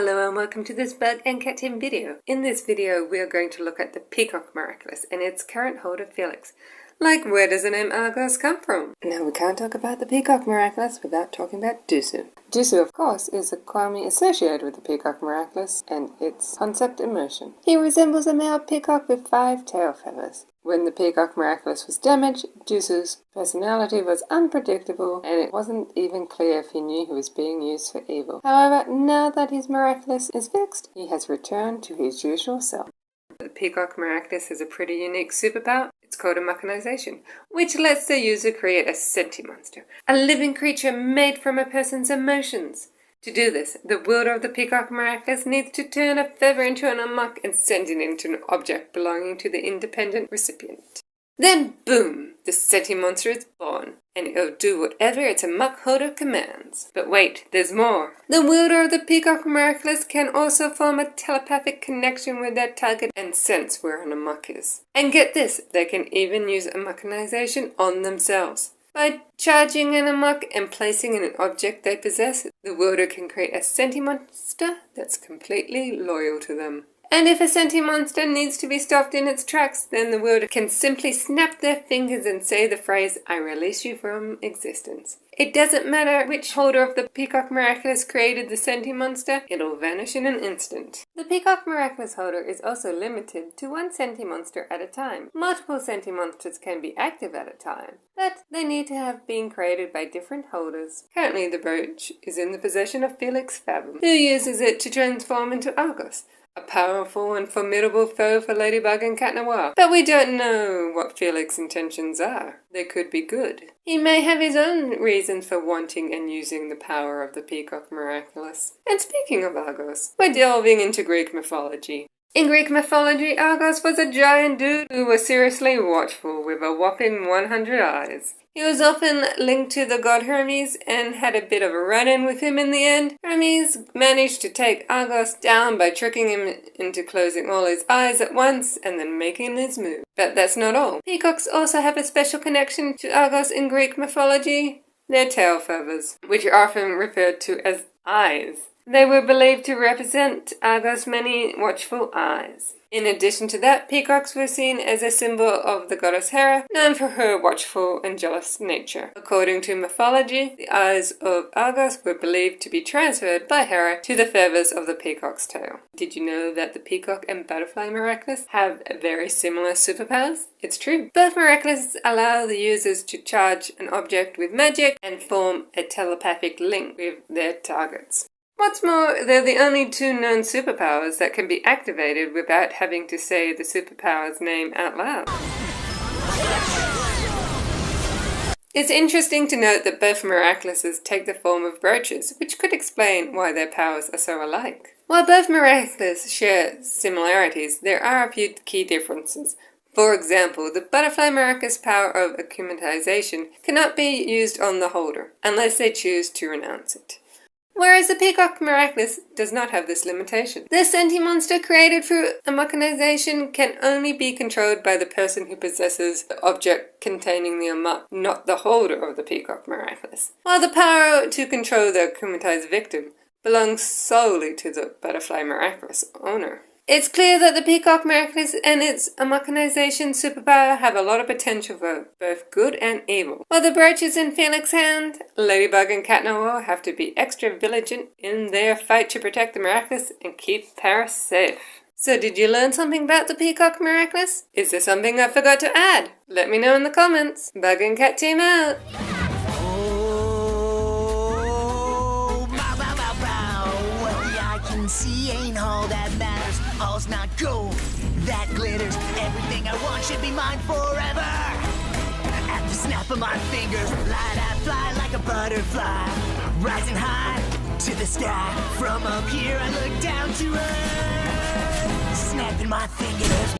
Hello and welcome to this bug and cat team video. In this video we are going to look at the Peacock Miraculous and its current holder Felix. Like, where does the name Argos come from? Now we can't talk about the Peacock Miraculous without talking about Duusu. Duusu, of course, is a Kwami associated with the Peacock Miraculous and its concept emotion. He resembles a male peacock with 5 tail feathers. When the Peacock Miraculous was damaged, Duusu's personality was unpredictable and it wasn't even clear if he knew he was being used for evil. However, now that his Miraculous is fixed, he has returned to his usual self. The Peacock Miraculous has a pretty unique superpower. It's called Amokinization, which lets the user create a Sentimonster, a living creature made from a person's emotions. To do this, the wielder of the Peacock Miraculous needs to turn a feather into an amok and send it into an object belonging to the independent recipient. Then, boom, the Sentimonster is born, and it'll do whatever its amok holder commands. But wait, there's more. The wielder of the Peacock Miraculous can also form a telepathic connection with their target and sense where an amok is. And get this, they can even use Amokinization on themselves. By charging an amok and placing in an object they possess, the wielder can create a Sentimonster that's completely loyal to them. And if a Sentimonster needs to be stopped in its tracks, then the wielder can simply snap their fingers and say the phrase, "I release you from existence." It doesn't matter which holder of the Peacock Miraculous created the Sentimonster, it'll vanish in an instant. The Peacock Miraculous holder is also limited to 1 Sentimonster at a time. Multiple Sentimonsters can be active at a time, but they need to have been created by different holders. Currently the brooch is in the possession of Félix Fathom, who uses it to transform into Argos, a powerful and formidable foe for Ladybug and Cat Noir. But we don't know what Felix's intentions are. They could be good. He may have his own reasons for wanting and using the power of the Peacock Miraculous. And speaking of Argos, we're delving into Greek mythology. In Greek mythology, Argos was a giant dude who was seriously watchful with a whopping 100 eyes. He was often linked to the god Hermes and had a bit of a run-in with him in the end. Hermes managed to take Argos down by tricking him into closing all his eyes at once and then making his move. But that's not all. Peacocks also have a special connection to Argos in Greek mythology. Their tail feathers, which are often referred to as eyes. They were believed to represent Argos' many watchful eyes. In addition to that, peacocks were seen as a symbol of the goddess Hera, known for her watchful and jealous nature. According to mythology, the eyes of Argos were believed to be transferred by Hera to the feathers of the peacock's tail. Did you know that the Peacock and Butterfly Miraculous have very similar superpowers? It's true. Both Miraculous allow the users to charge an object with magic and form a telepathic link with their targets. What's more, they're the only 2 known superpowers that can be activated without having to say the superpower's name out loud. It's interesting to note that both Miraculouses take the form of brooches, which could explain why their powers are so alike. While both Miraculous share similarities, there are a few key differences. For example, the Butterfly Miraculous power of Amokinization cannot be used on the holder, unless they choose to renounce it. Whereas the Peacock Miraculous does not have this limitation. The Sentimonster created through Amokinization can only be controlled by the person who possesses the object containing the amok, not the holder of the Peacock Miraculous. While the power to control the akumatized victim belongs solely to the Butterfly Miraculous owner. It's clear that the Peacock Miraculous and its Amokinization superpower have a lot of potential for both good and evil. While the brooch is in Felix's hand, Ladybug and Cat Noir have to be extra vigilant in their fight to protect the Miraculous and keep Paris safe. So did you learn something about the Peacock Miraculous? Is there something I forgot to add? Let me know in the comments. Bug and Cat Team out! See ain't all that matters, all's not gold that glitters. Everything I want should be mine forever. At the snap of my fingers, light I fly like a butterfly, rising high to the sky. From up here I look down to earth, snapping my fingers.